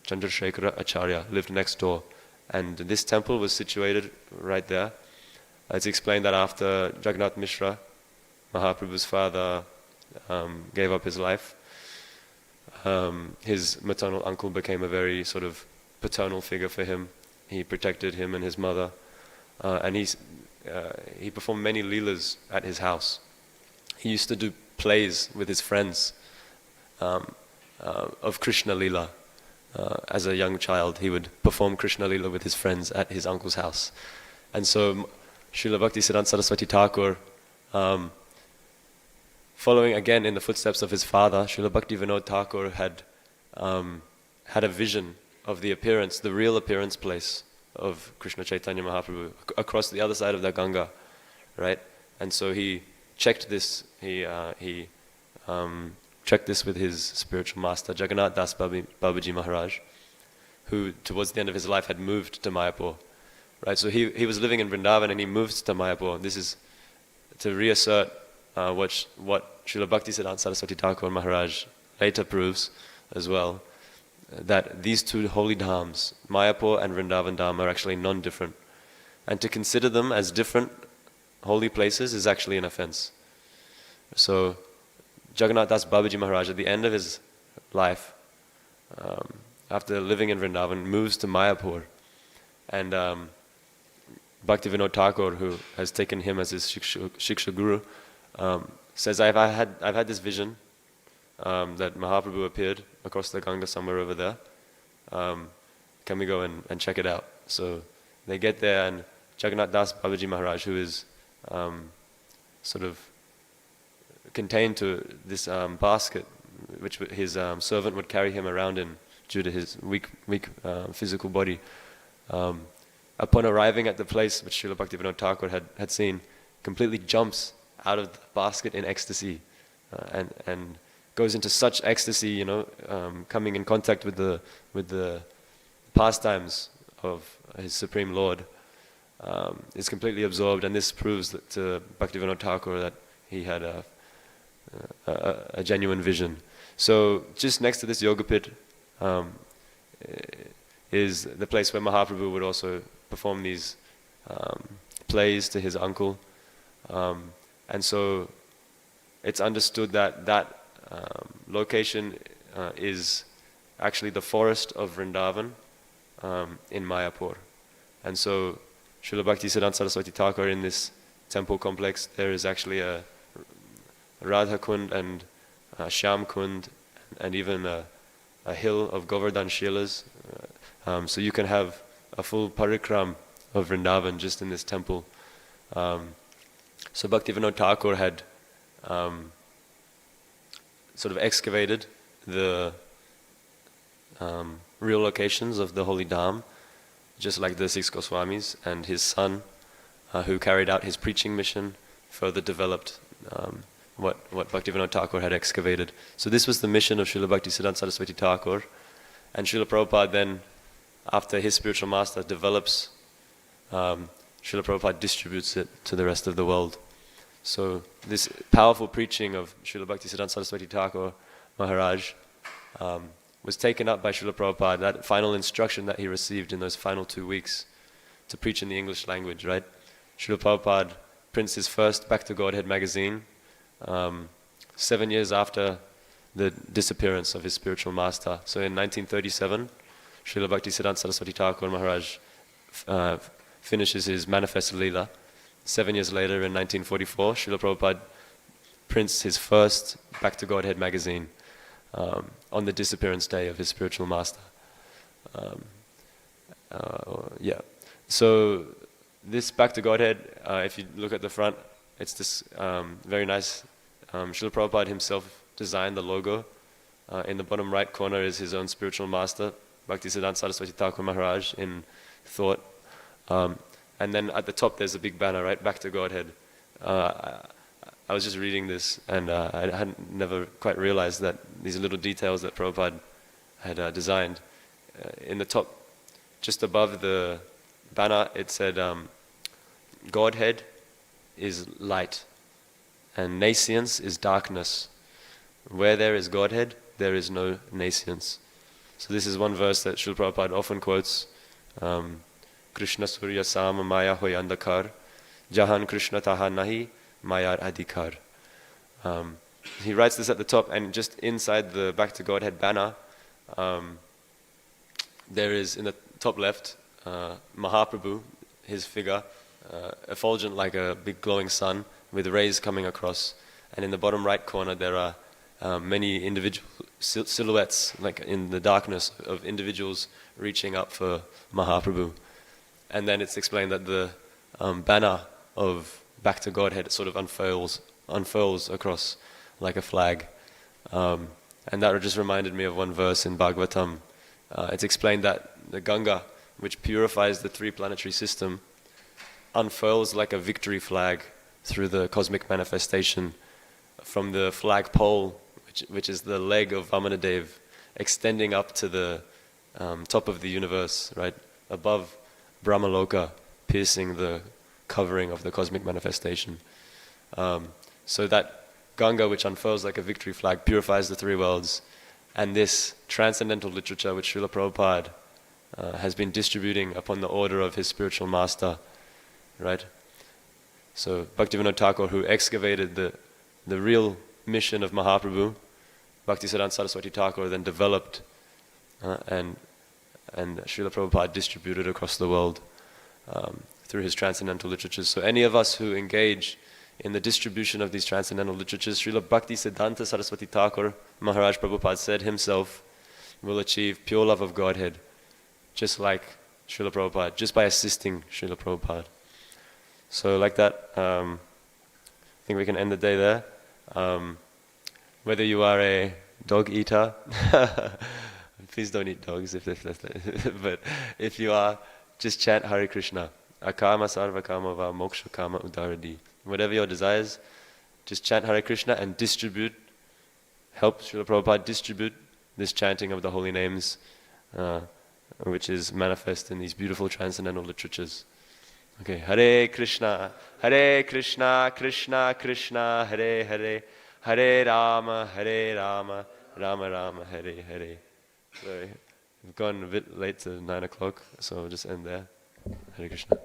Chandrasekhara Acharya, lived next door. And this temple was situated right there. It's explained that after Jagannath Mishra, Mahaprabhu's father, gave up his life, his maternal uncle became a very sort of paternal figure for him. He protected him and his mother, and he performed many leelas at his house. He used to do plays with his friends of Krishna Leela. As a young child, he would perform Krishna Leela with his friends at his uncle's house. And so Srila Bhaktisiddhanta Saraswati Thakur, following again in the footsteps of his father, Srila Bhaktivinoda Thakur had a vision of the appearance, the real appearance place of Krishna Chaitanya Mahaprabhu across the other side of the Ganga, right? And so he checked this. He checked this with his spiritual master, Jagannath Das Babaji Maharaj, who towards the end of his life had moved to Mayapur, right? So he was living in Vrindavan and he moved to Mayapur. This is to reassert what Srila Bhaktisiddhanta Saraswati Thakur Maharaj later proves as well, that these two holy dhams, Mayapur and Vrindavan Dham, are actually non-different. And to consider them as different holy places is actually an offense. So Jagannath Das Babaji Maharaj, at the end of his life, after living in Vrindavan, moves to Mayapur. And Bhaktivinoda Thakur, who has taken him as his Shiksha Guru, says, I've had this vision that Mahaprabhu appeared across the Ganga somewhere over there. Can we go and check it out? So they get there, and Jagannath Das Babaji Maharaj, who is sort of contained to this basket, which his servant would carry him around in due to his weak physical body. Upon arriving at the place which Srila Bhaktivinoda Thakur had seen, completely jumps out of the basket in ecstasy, and goes into such ecstasy, coming in contact with the pastimes of his Supreme Lord, is completely absorbed, and this proves that to Bhaktivinoda Thakur that he had a genuine vision. So just next to this yoga pit is the place where Mahaprabhu would also perform these plays to his uncle, and so it's understood that location is actually the forest of Vrindavan in Mayapur. And so Srila Bhaktisiddhanta Saraswati Thakur, in this temple complex, there is actually a Radha Kund and Shyam Kund, and even a hill of Govardhan Shilas. So you can have a full parikram of Vrindavan just in this temple. So Bhaktivinoda Thakur had sort of excavated the real locations of the holy Dham, just like the six Goswamis, and his son, who carried out his preaching mission, further developed what Bhaktivinoda Thakur had excavated. So this was the mission of Srila Bhaktisiddhanta Saraswati Thakur, and Srila Prabhupada then, after his spiritual master develops, Srila Prabhupada distributes it to the rest of the world. So this powerful preaching of Srila Bhaktisiddhanta Saraswati Thakur Maharaj was taken up by Srila Prabhupada, that final instruction that he received in those final 2 weeks to preach in the English language, right? Srila Prabhupada prints his first Back to Godhead magazine 7 years after the disappearance of his spiritual master. So in 1937, Srila Bhaktisiddhanta Saraswati Thakur Maharaj finishes his Manifest Leela. 7 years later, in 1944, Srila Prabhupada prints his first Back to Godhead magazine on the disappearance day of his spiritual master. So this Back to Godhead, if you look at the front, it's this very nice, Srila Prabhupada himself designed the logo. In the bottom right corner is his own spiritual master, Bhaktisiddhanta Saraswati Thakur Maharaj, in thought. And then at the top there's a big banner, right? Back to Godhead. I was just reading this, and I hadn't never quite realized that these little details that Prabhupada had designed. In the top, just above the banner, it said, Godhead is light, and nascience is darkness. Where there is Godhead, there is no nascience. So this is one verse that Srila Prabhupada often quotes. Krishna Surya Sama Maya Hoy Andakar, Jahan Krishna Taha Nahi Mayar Adhikar. He writes this at the top, and just inside the Back to Godhead banner, there is, in the top left, Mahaprabhu, his figure, effulgent like a big glowing sun, with rays coming across. And in the bottom right corner there are many individual silhouettes, like in the darkness, of individuals reaching up for Mahaprabhu. And then it's explained that the banner of Back to Godhead sort of unfurls across like a flag. And that just reminded me of one verse in Bhagavatam. It's explained that the Ganga, which purifies the three planetary system, unfurls like a victory flag through the cosmic manifestation from the flagpole, which is the leg of Vamanadev, extending up to the top of the universe, right, above Brahmaloka, piercing the covering of the cosmic manifestation. So that Ganga, which unfurls like a victory flag, purifies the three worlds. And this transcendental literature which Srila Prabhupada has been distributing upon the order of his spiritual master, right? So Bhaktivinoda Thakur, who excavated the real mission of Mahaprabhu, Bhaktisiddhanta Saraswati Thakur then developed and Srila Prabhupada distributed across the world through his transcendental literatures. So any of us who engage in the distribution of these transcendental literatures, Srila Bhaktisiddhanta Saraswati Thakur Maharaj Prabhupada said himself, will achieve pure love of Godhead, just like Srila Prabhupada, just by assisting Srila Prabhupada. So like that, I think we can end the day there. Whether you are a dog eater, please don't eat dogs but if you are, just chant Hare Krishna. Akama sarva kama va moksha kama udaradi. Whatever your desires, just chant Hare Krishna and distribute, help Srila Prabhupada distribute this chanting of the holy names, which is manifest in these beautiful transcendental literatures. Okay, Hare Krishna, Krishna Krishna, Hare Hare, Hare Rama, Rama Rama, Hare Hare. Sorry, we've gone a bit late to 9 o'clock, so I'll just end there. Hare Krishna.